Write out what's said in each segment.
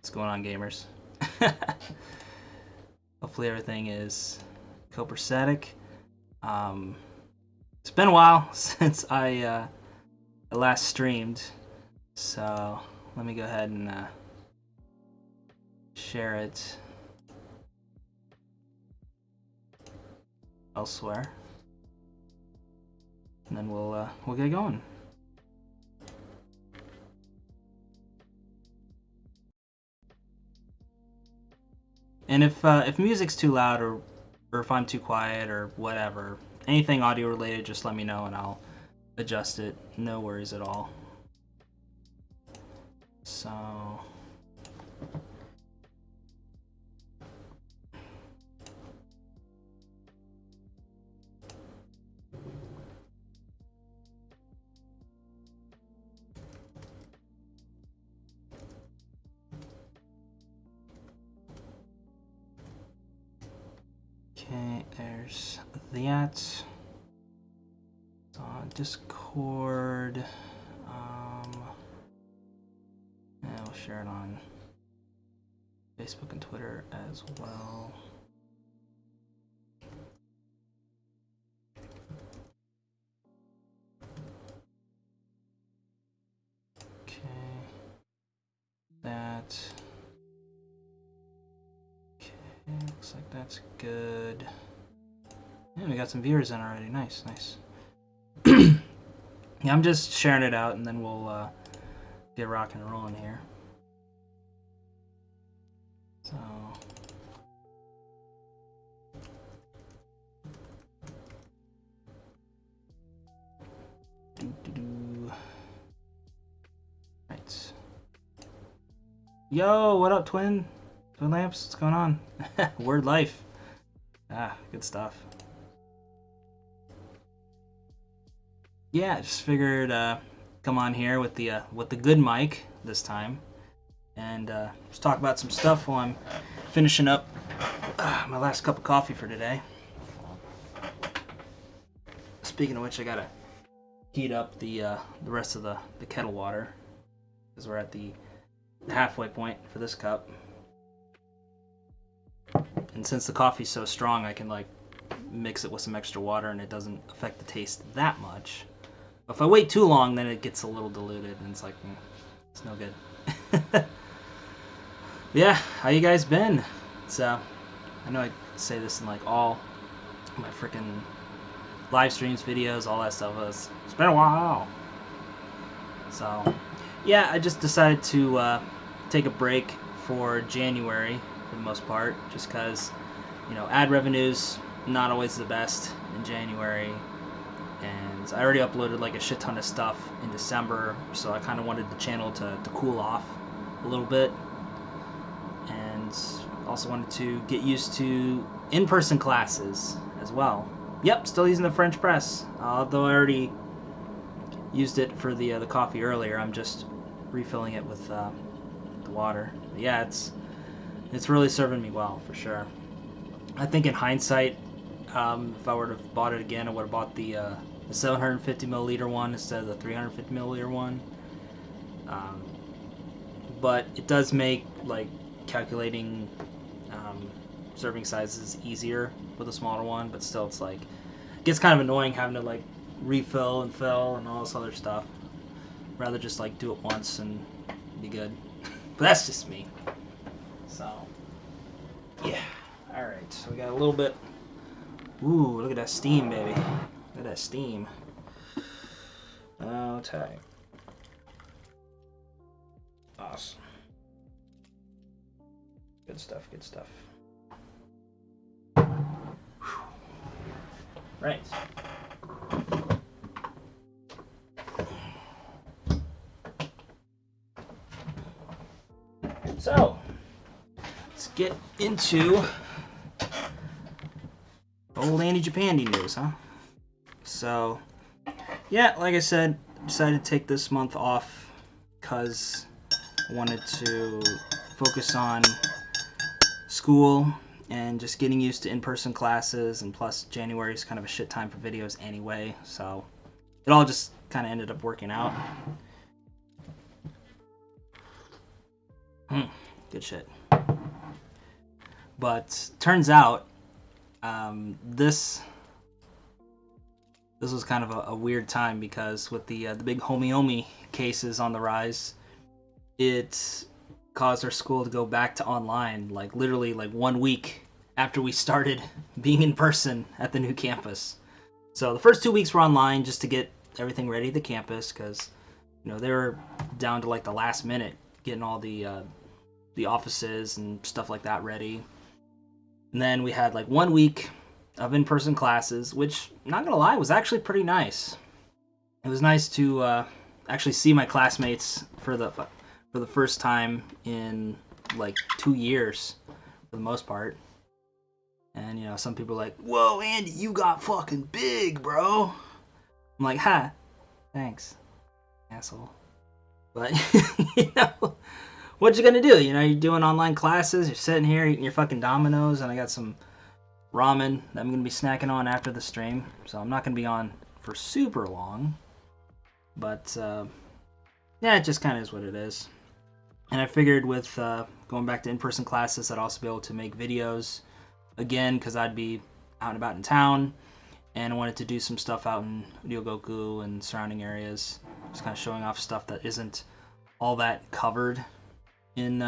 What's going on, gamers? Hopefully everything is copacetic. It's been a while since I last streamed, so let me go ahead and share it elsewhere, and then we'll get going. And if music's too loud or if I'm too quiet or whatever, anything audio related, just let me know and I'll adjust it. No worries at all. So okay, there's that. It's on Discord. And we'll share it on Facebook and Twitter as well. Okay, that. Okay, looks like that's good. Yeah, we got some viewers in already. Nice, nice. Yeah, I'm just sharing it out, and then we'll get rocking and rolling here. So. Right. Yo, what up, Twin? Twin Lamps, what's going on? Word life. Ah, good stuff. Yeah, I just figured come on here with the good mic this time, and just talk about some stuff while I'm finishing up my last cup of coffee for today. Speaking of which, I gotta heat up the rest of the kettle water because we're at the halfway point for this cup. And since the coffee's so strong, I can like mix it with some extra water and it doesn't affect the taste that much. But if I wait too long, then it gets a little diluted and it's like, it's no good. Yeah, how you guys been? So, I know I say this in like all my freaking live streams, videos, all that stuff. It's been a while. So, yeah, I just decided to take a break for January for the most part, just because, you know, ad revenue's not always the best in January, and I already uploaded like a shit ton of stuff in December, so I kind of wanted the channel to cool off a little bit, and also wanted to get used to in-person classes as well. Yep, still using the French press, although I already used it for the coffee earlier. I'm just refilling it with the water. But yeah, it's really serving me well for sure. I think in hindsight, if I were to have bought it again, I would have bought the 750 milliliter one instead of the 350 milliliter one. But it does make like calculating serving sizes easier with a smaller one. But still, it's like it gets kind of annoying having to like refill and fill and all this other stuff. Rather just like do it once and be good. But that's just me. So yeah. All right. So we got a little bit. Ooh, look at that steam, baby. Look at that steam. Okay. Awesome. Good stuff, good stuff. Whew. Right. So, let's get into old Andy Japandi news, huh? So, yeah, like I said, decided to take this month off because I wanted to focus on school and just getting used to in-person classes, and plus January is kind of a shit time for videos anyway, so it all just kind of ended up working out. Good shit. But turns out this was kind of a weird time, because with the big homie cases on the rise, it caused our school to go back to online, like literally like 1 week after we started being in person at the new campus. So the first 2 weeks were online just to get everything ready at the campus, because they were down to like the last minute getting all the offices and stuff like that ready. And then we had like 1 week of in-person classes, which, not gonna lie, was actually pretty nice. It was nice to actually see my classmates for the first time in like 2 years, for the most part. And some people are like, "Whoa, Andy, you got fucking big, bro." I'm like, "Ha, thanks, asshole." But what you gonna do? You're doing online classes. You're sitting here eating your fucking Dominoes, and I got some ramen that I'm gonna be snacking on after the stream. So I'm not gonna be on for super long. But yeah, it just kind of is what it is. And I figured with going back to in-person classes, I'd also be able to make videos again, because I'd be out and about in town, and I wanted to do some stuff out in Ryogoku and surrounding areas, just kind of showing off stuff that isn't all that covered in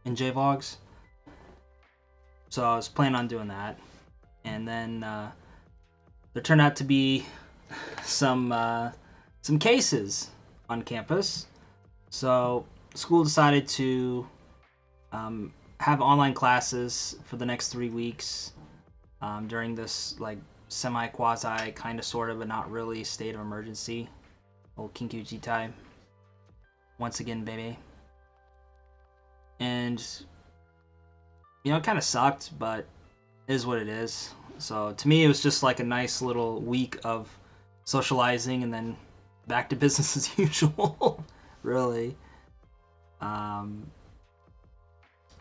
J-Vlogs. So I was planning on doing that, and then there turned out to be some cases on campus. So school decided to have online classes for the next 3 weeks during this like semi-quasi kind of sort of but not really state of emergency. Old Kinkyu Jitai. Once again, baby. And it kind of sucked, but it is what it is. So to me, it was just like a nice little week of socializing, and then back to business as usual. Really.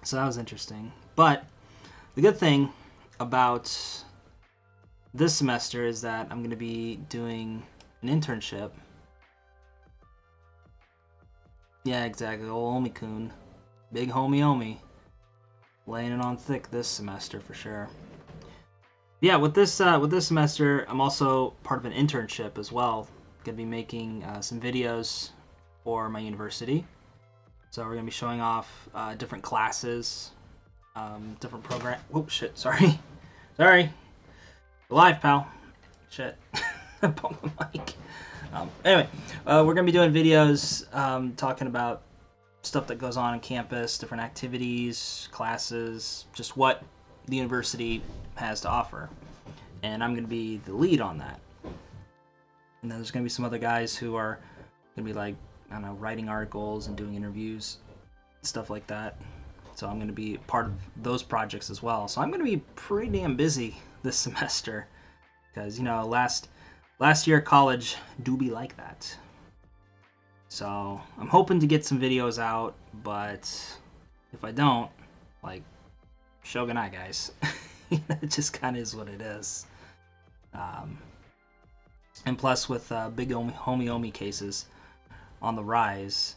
So that was interesting. But the good thing about this semester is that I'm going to be doing an internship. Yeah, exactly. Old Omi-kun. Big homie Omi. Laying it on thick this semester for sure. Yeah, with this semester, I'm also part of an internship as well. Going to be making some videos for my university. So we're going to be showing off different classes, different program. Whoop, shit, sorry. Sorry. Live, pal. Shit. I bumped the mic. Anyway, we're going to be doing videos talking about stuff that goes on campus, different activities, classes, just what the university has to offer. And I'm going to be the lead on that. And then there's going to be some other guys who are going to be like, I don't know, writing articles and doing interviews, stuff like that. So I'm going to be part of those projects as well. So I'm going to be pretty damn busy this semester, because last year at college do be like that. So I'm hoping to get some videos out, but if I don't, like, shogunai, guys. It just kind of is what it is. And plus, with big homie Omi cases on the rise,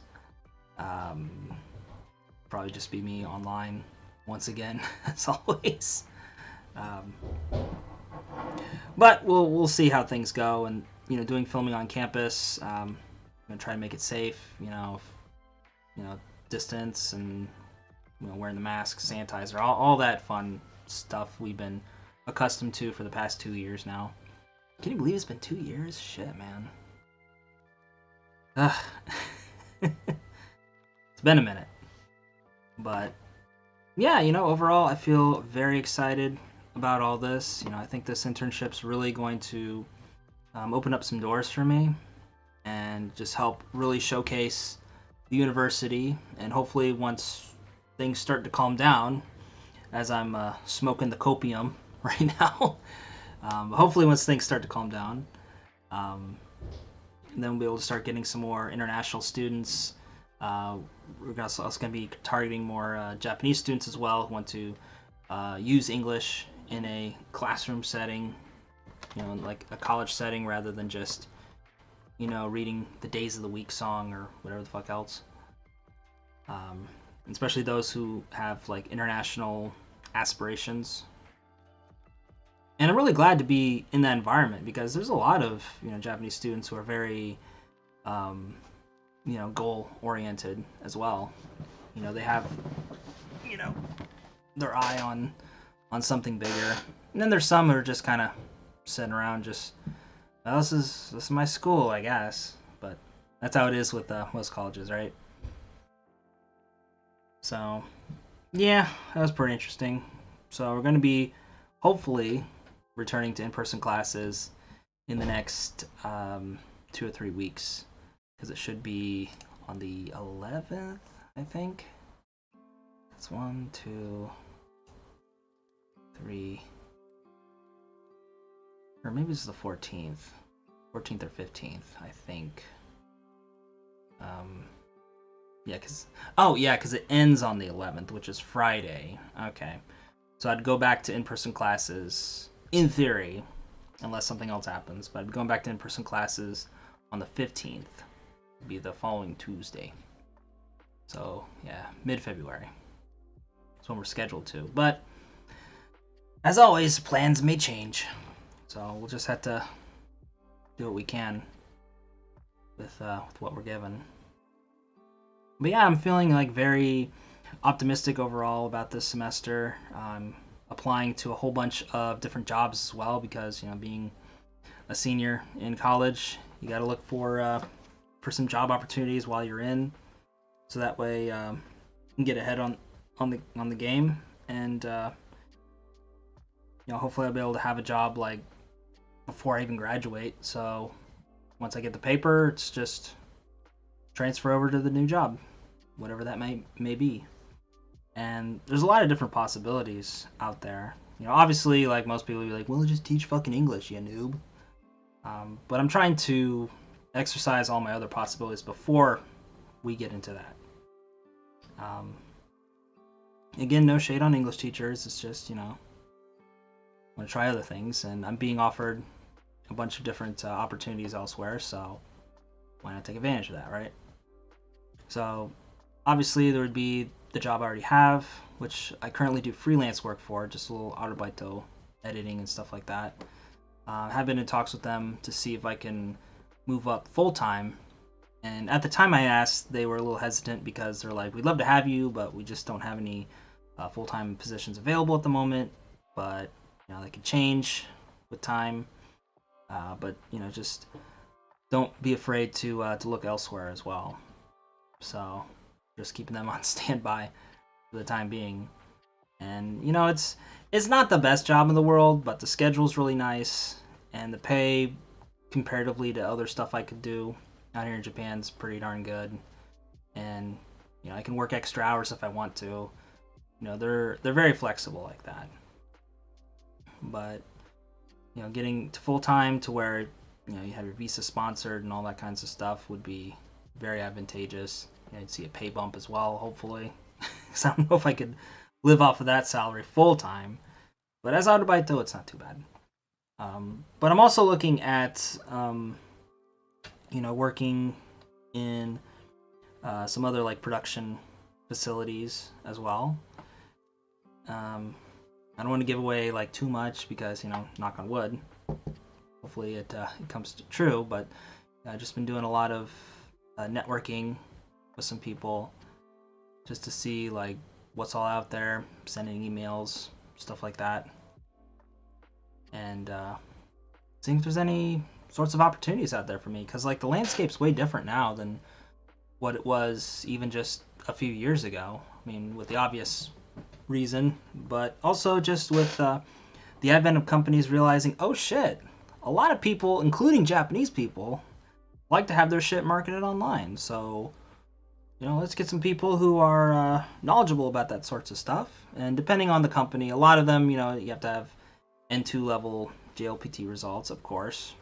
probably just be me online once again, as always. But we'll see how things go, and doing filming on campus. I'm gonna try to make it safe. Distance and wearing the mask, sanitizer, all that fun stuff we've been accustomed to for the past 2 years now. Can you believe it's been 2 years? Shit, man. It's been a minute. But yeah, overall I feel very excited about all this. I think this internship's really going to open up some doors for me and just help really showcase the university. And hopefully once things start to calm down, as I'm smoking the copium right now, hopefully once things start to calm down, then we'll be able to start getting some more international students. We're also going to be targeting more Japanese students as well who want to use English in a classroom setting, like a college setting, rather than just, reading the Days of the Week song or whatever the fuck else. especially those who have like international aspirations. And I'm really glad to be in that environment because there's a lot of Japanese students who are very goal oriented as well. They have you know their eye on something bigger, and then there's some who are just kind of sitting around just, well, this is my school, I guess. But that's how it is with most colleges, right? So yeah, that was pretty interesting. So we're going to be hopefully returning to in-person classes in the next 2 or 3 weeks, because it should be on the 11th, I think. That's 1, 2, 3, or maybe it's the 14th or 15th, I think. Yeah, because it ends on the 11th, which is Friday. Okay, so I'd go back to in-person classes in theory, unless something else happens. But I'd be going back to in-person classes on the 15th. It'd be the following Tuesday. So yeah, mid-February. That's when we're scheduled to. But as always, plans may change. So we'll just have to do what we can with what we're given. But yeah, I'm feeling like very optimistic overall about this semester. I'm applying to a whole bunch of different jobs as well because being a senior in college, you got to look for some job opportunities while you're in, so that way you can get ahead on the game, and hopefully I'll be able to have a job like before I even graduate. So once I get the paper, it's just transfer over to the new job, whatever that may be. And there's a lot of different possibilities out there. Obviously, like most people, be like, "Well, just teach fucking English, you noob." But I'm trying to exercise all my other possibilities before we get into that. Again, no shade on English teachers. It's just, I want to try other things, and I'm being offered a bunch of different opportunities elsewhere, so why not take advantage of that, right? So obviously there would be the job I already have, which I currently do freelance work for, just a little Arbeito editing and stuff like that. I have been in talks with them to see if I can move up full-time, and at the time I asked, they were a little hesitant because they're like, "We'd love to have you, but we just don't have any full-time positions available at the moment, but that could change with time, but just don't be afraid to look elsewhere as well." So just keeping them on standby for the time being. And it's not the best job in the world, but the schedule's really nice, and the pay comparatively to other stuff I could do out here in Japan's pretty darn good. And I can work extra hours if I want to. They're very flexible like that. But getting to full time to where you have your visa sponsored and all that kinds of stuff would be very advantageous. I'd see a pay bump as well, hopefully, because I don't know if I could live off of that salary full time. But as Arubaito, it's not too bad. But I'm also looking at working in some other like production facilities as well. I don't want to give away like too much because knock on wood, hopefully it comes true. But I've just been doing a lot of networking with some people just to see like what's all out there, sending emails, stuff like that, and seeing if there's any sorts of opportunities out there for me, because like the landscape's way different now than what it was even just a few years ago. I mean, with the obvious reason, but also just with the advent of companies realizing, oh shit, a lot of people, including Japanese people, like to have their shit marketed online. So let's get some people who are knowledgeable about that sorts of stuff. And depending on the company, a lot of them, you have to have N2 level JLPT results, of course,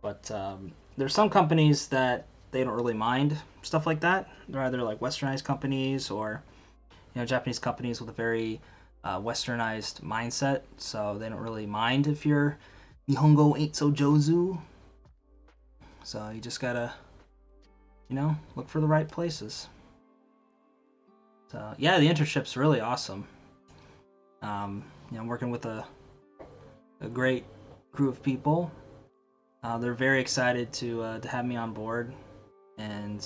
but there's some companies that they don't really mind stuff like that. They're either like westernized companies or Japanese companies with a very westernized mindset, so they don't really mind if your Nihongo ain't so Jozu. So you just gotta look for the right places. So yeah, the internship's really awesome. I'm working with a great crew of people. They're very excited to have me on board, and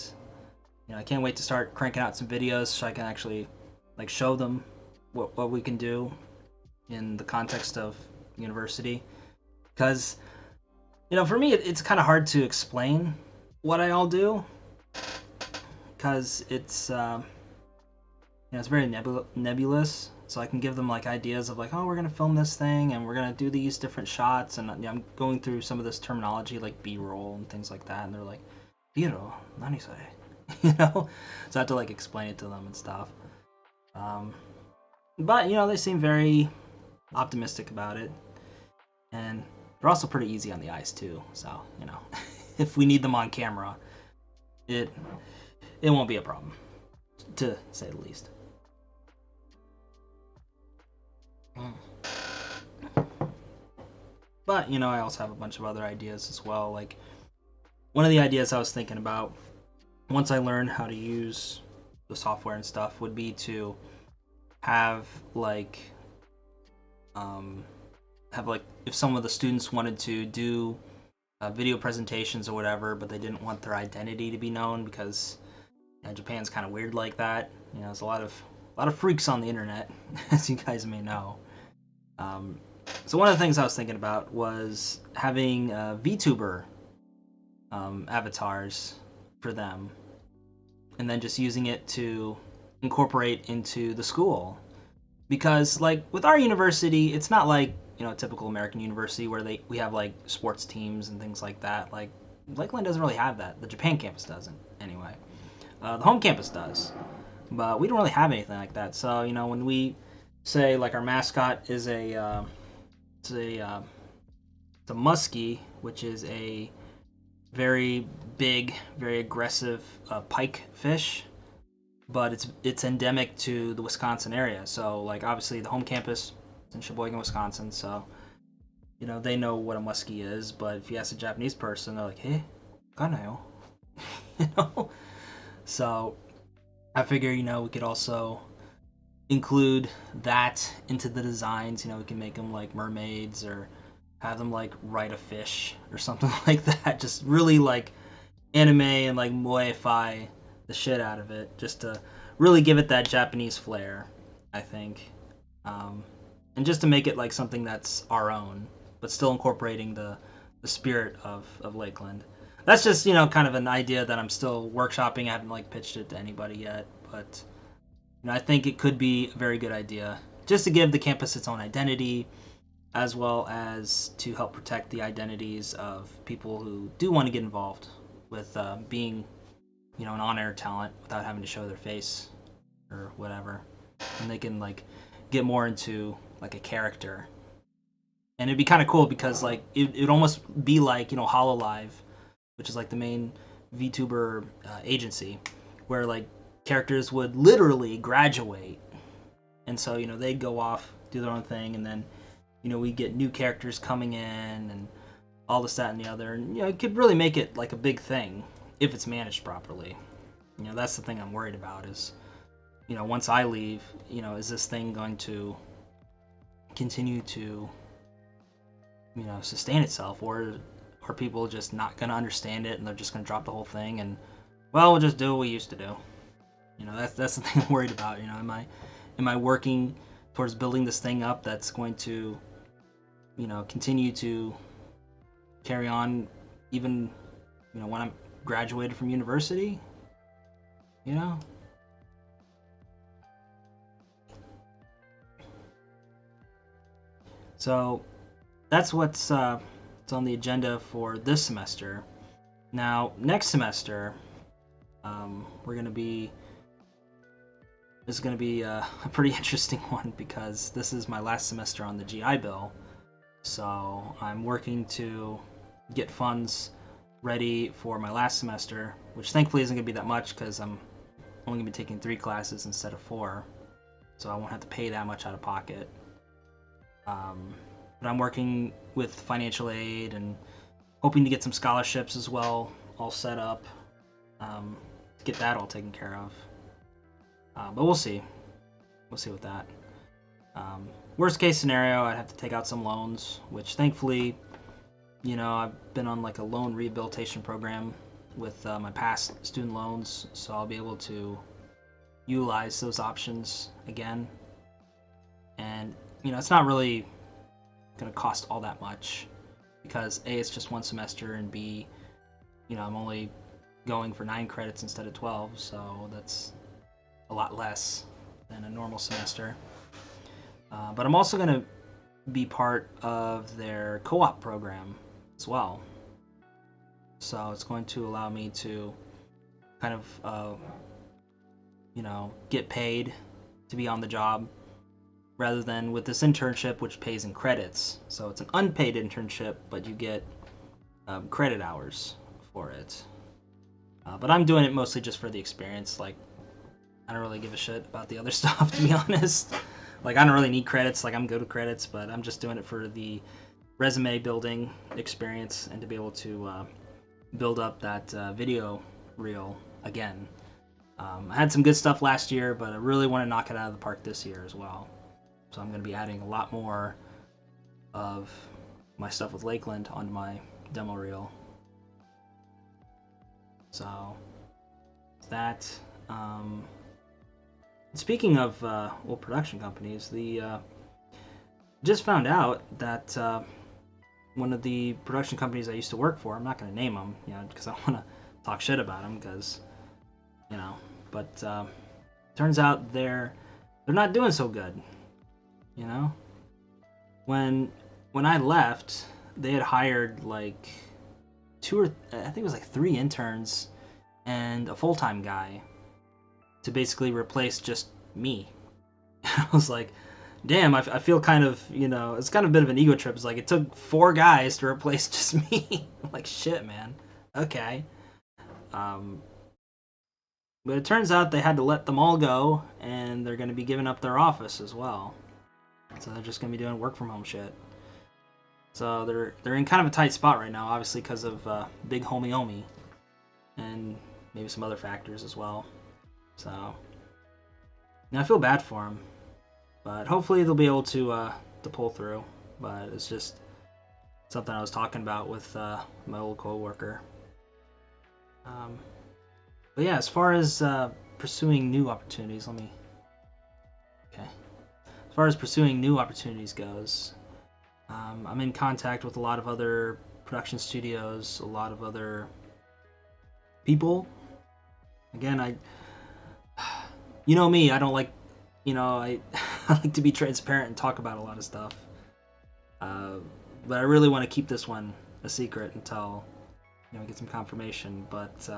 I can't wait to start cranking out some videos so I can actually like show them what we can do in the context of university. Because for me, it's kind of hard to explain what I all do, because it's very nebulous. So I can give them like ideas of like, oh, we're gonna film this thing and we're gonna do these different shots, and I'm going through some of this terminology like B-roll and things like that, and they're like, B-roll, nani sai? So I have to like explain it to them and stuff. But they seem very optimistic about it, and they're also pretty easy on the eyes too. So if we need them on camera, it won't be a problem, to say the least. But I also have a bunch of other ideas as well. Like one of the ideas I was thinking about once I learned how to use the software and stuff would be to have like if some of the students wanted to do video presentations or whatever, but they didn't want their identity to be known because Japan's kind of weird like that. There's a lot of freaks on the internet, as you guys may know. So one of the things I was thinking about was having VTuber avatars for them, and then just using it to incorporate into the school. Because like with our university, it's not like a typical American university where we have like sports teams and things like that. Like Lakeland doesn't really have that. The Japan campus doesn't, anyway. The home campus does, but we don't really have anything like that. So when we say like our mascot is a muskie, which is a very big, very aggressive pike fish, but it's endemic to the Wisconsin area. So like obviously the home campus is in Sheboygan, Wisconsin, so they know what a muskie is. But if you ask a Japanese person, they're like, "Hey, kanayo," So I figure we could also include that into the designs. We can make them like mermaids or have them like ride a fish or something like that. Just really like anime and like moe-fi the shit out of it, just to really give it that Japanese flair, I think. And just to make it like something that's our own, but still incorporating the spirit of Lakeland. That's just kind of an idea that I'm still workshopping. I haven't like pitched it to anybody yet, but I think it could be a very good idea just to give the campus its own identity, as well as to help protect the identities of people who do want to get involved with being an on-air talent without having to show their face or whatever, and they can like get more into like a character. And it'd be kind of cool because like it'd almost be like Hololive, which is like the main VTuber agency, where like characters would literally graduate, and so they'd go off, do their own thing, and then we get new characters coming in and all this, that, and the other, and it could really make it like a big thing if it's managed properly. That's the thing I'm worried about is once I leave, is this thing going to continue to sustain itself, or are people just not going to understand it and they're just going to drop the whole thing and, well, we'll just do what we used to do. That's the thing I'm worried about. Am I working towards building this thing up that's going to continue to carry on even when I'm graduated from university? So that's what's on the agenda for this semester. Now next semester, we're gonna be this is going to be a pretty interesting one because this is my last semester on the GI Bill. So I'm working to get funds ready for my last semester, which thankfully isn't going to be that much because I'm only going to be taking 3 classes instead of 4. So I won't have to pay that much out of pocket. But I'm working with financial aid and hoping to get some scholarships as well, all set up, get that all taken care of. But we'll see. We'll see with that. Worst case scenario, I'd have to take out some loans, which thankfully, you know, I've been on like a loan rehabilitation program with my past student loans, so I'll be able to utilize those options again. And, you know, it's not really going to cost all that much because A, it's just one semester, and B, you know, I'm only going for 9 credits instead of 12, so that's a lot less than a normal semester. But I'm also going to be part of their co-op program as well. So it's going to allow me to kind of, you know, get paid to be on the job rather than with this internship, which pays in credits. So it's an unpaid internship, but you get credit hours for it. But I'm doing it mostly just for the experience. Like, I don't really give a shit about the other stuff, to be honest. Like, I don't really need credits. Like, I'm good with credits, but I'm just doing it for the resume building experience and to be able to build up that video reel again. I had some good stuff last year, but I really want to knock it out of the park this year as well. So I'm going to be adding a lot more of my stuff with Lakeland onto my demo reel. So that. Speaking of old production companies, just found out that one of the production companies I used to work for, I'm not going to name them, you know, because I don't want to talk shit about them, because, you know, but turns out they're not doing so good, you know. When I left, they had hired like I think it was like 3 interns and a full-time guy to basically replace just me. I was like, damn, I feel kind of, you know, it's kind of a bit of an ego trip. It's like, it took 4 guys to replace just me. I'm like, shit, man. Okay. But it turns out they had to let them all go, and they're going to be giving up their office as well. So they're just going to be doing work from home shit. So they're in kind of a tight spot right now, obviously because of big homie Omi, and maybe some other factors as well. So now I feel bad for them, but hopefully they'll be able to pull through. But it's just something I was talking about with my old coworker. But yeah, as far as pursuing new opportunities, As far as pursuing new opportunities goes, I'm in contact with a lot of other production studios, a lot of other people. Again, you know me, I don't like, you know, I like to be transparent and talk about a lot of stuff. But I really want to keep this one a secret until, you know, get some confirmation. But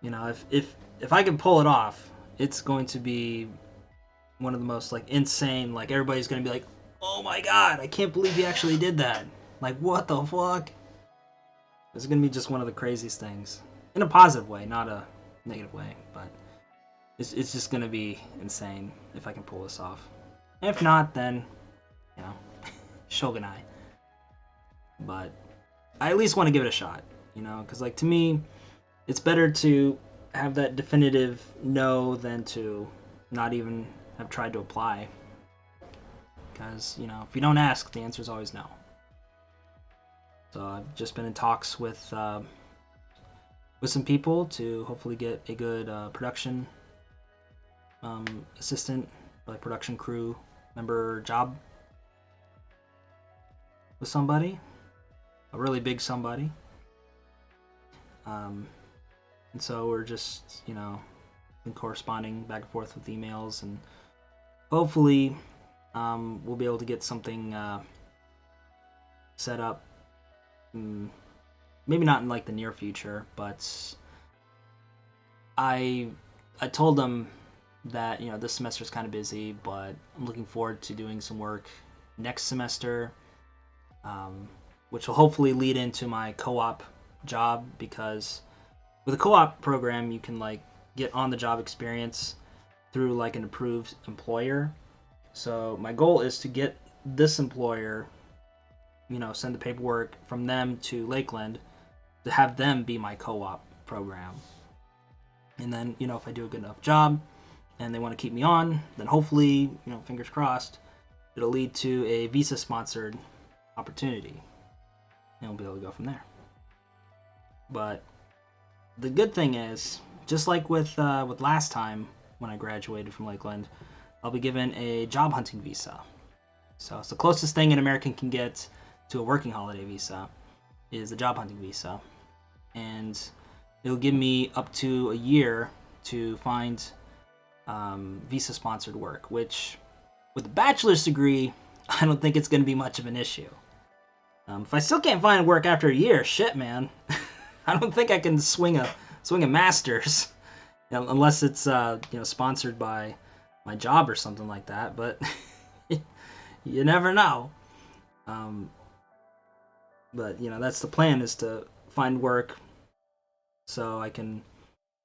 you know, if I can pull it off, it's going to be one of the most like insane. Like, everybody's going to be like, "Oh my god, I can't believe he actually did that!" Like, what the fuck? It's going to be just one of the craziest things, in a positive way, not a negative way. But it's just going to be insane if I can pull this off. If not, then, you know, Shogunai. But I at least want to give it a shot, you know, because, like, to me, it's better to have that definitive no than to not even have tried to apply. Because, you know, if you don't ask, the answer is always no. So I've just been in talks with some people to hopefully get a good production assistant, like production crew member job with somebody, a really big somebody. And so we're just, you know, been corresponding back and forth with emails, and hopefully we'll be able to get something set up. Maybe not in like the near future, but I told them that, you know, this semester is kind of busy, but I'm looking forward to doing some work next semester, which will hopefully lead into my co-op job, because with a co-op program you can like get on the job experience through like an approved employer. So my goal is to get this employer, you know, send the paperwork from them to Lakeland to have them be my co-op program. And then, you know, if I do a good enough job, and they want to keep me on, then hopefully, you know, fingers crossed, it'll lead to a visa-sponsored opportunity, and we'll be able to go from there. But the good thing is, just like with last time when I graduated from Lakeland, I'll be given a job hunting visa. So it's the closest thing an American can get to a working holiday visa is a job hunting visa, and it'll give me up to a year to find visa-sponsored work, which with a bachelor's degree, I don't think it's going to be much of an issue. If I still can't find work after a year, shit, man, I don't think I can swing a master's, you know, unless it's you know, sponsored by my job or something like that. But you never know. But you know, that's the plan, is to find work so I can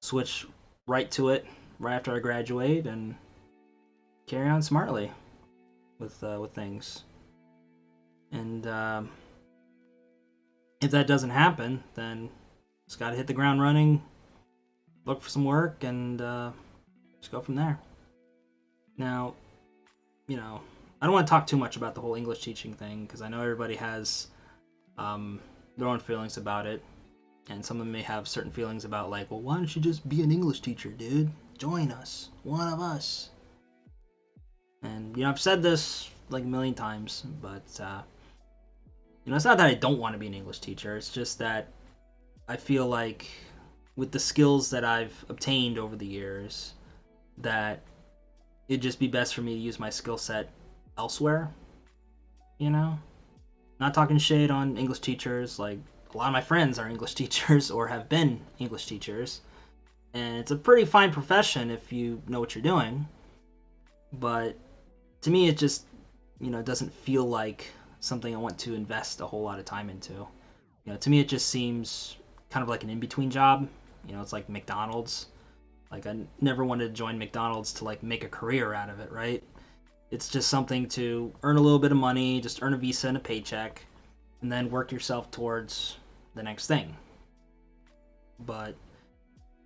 switch right to it right after I graduate and carry on smartly with things. And if that doesn't happen, then just gotta hit the ground running, look for some work, and just go from there. Now, you know, I don't want to talk too much about the whole English teaching thing, because I know everybody has their own feelings about it, and some of them may have certain feelings about, like, well, why don't you just be an English teacher, dude? Join us, one of us. And, you know, I've said this like a million times, but, you know, it's not that I don't want to be an English teacher, it's just that I feel like with the skills that I've obtained over the years, that it'd just be best for me to use my skill set elsewhere, you know? Not talking shade on English teachers, like, a lot of my friends are English teachers or have been English teachers, and it's a pretty fine profession if you know what you're doing, but to me it just, you know, doesn't feel like something I want to invest a whole lot of time into. You know, to me it just seems kind of like an in-between job. You know, it's like McDonald's. Like, I never wanted to join McDonald's to, like, make a career out of it, right? It's just something to earn a little bit of money, just earn a visa and a paycheck, and then work yourself towards the next thing. But,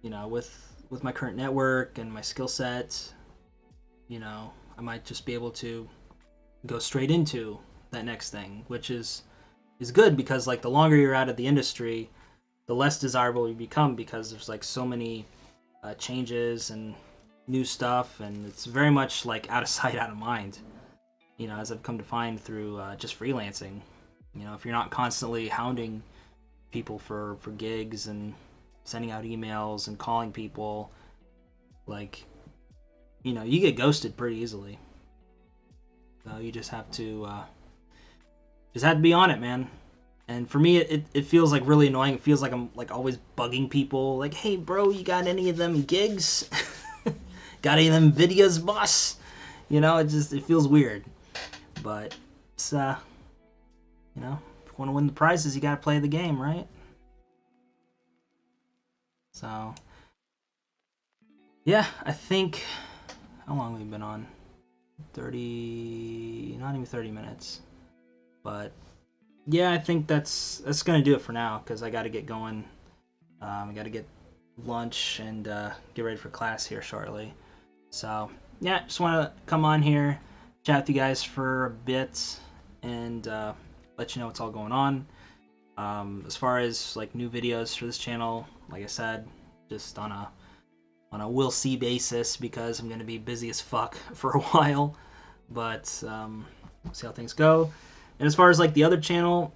you know, with my current network and my skill set, you know, I might just be able to go straight into that next thing, which is good, because, like, the longer you're out of the industry, the less desirable you become, because there's, like, so many changes and new stuff, and it's very much like out of sight, out of mind, you know, as I've come to find through just freelancing. You know, if you're not constantly hounding people for gigs and sending out emails and calling people, like, you know, you get ghosted pretty easily. So you just have to be on it, man. And for me, it feels like really annoying. It feels like I'm, like, always bugging people, like, hey bro, you got any of them gigs? Got any of them videos, boss? You know, it feels weird. But it's you know, if you want to win the prizes, you gotta play the game, right? So yeah, I think, how long have we been on? 30, not even 30 minutes. But yeah, I think that's gonna do it for now, because I gotta get going. I gotta get lunch and get ready for class here shortly. So yeah, just want to come on here, chat with you guys for a bit, and let you know what's all going on. As far as, like, new videos for this channel, like I said, just on a we'll see basis, because I'm gonna be busy as fuck for a while. But we'll see how things go. And as far as, like, the other channel,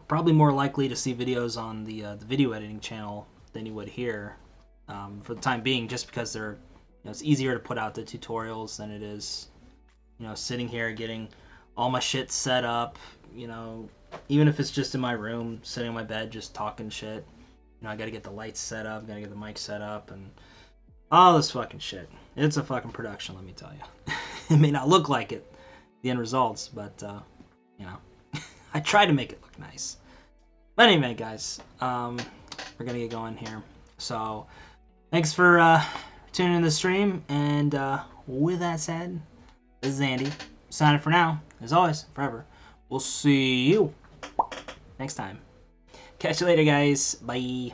probably more likely to see videos on the video editing channel than you would here, for the time being, just because they're, you know, it's easier to put out the tutorials than it is, you know, sitting here getting all my shit set up, you know, even if it's just in my room, sitting on my bed, just talking shit. You know, I gotta get the lights set up, gotta get the mic set up, and all this fucking shit. It's a fucking production, let me tell you. It may not look like it, the end results, but, you know, I try to make it look nice. But anyway, guys, we're gonna get going here. So, thanks for tuning in to the stream, and with that said, this is Andy, signing for now. As always, forever. We'll see you next time. Catch you later, guys. Bye.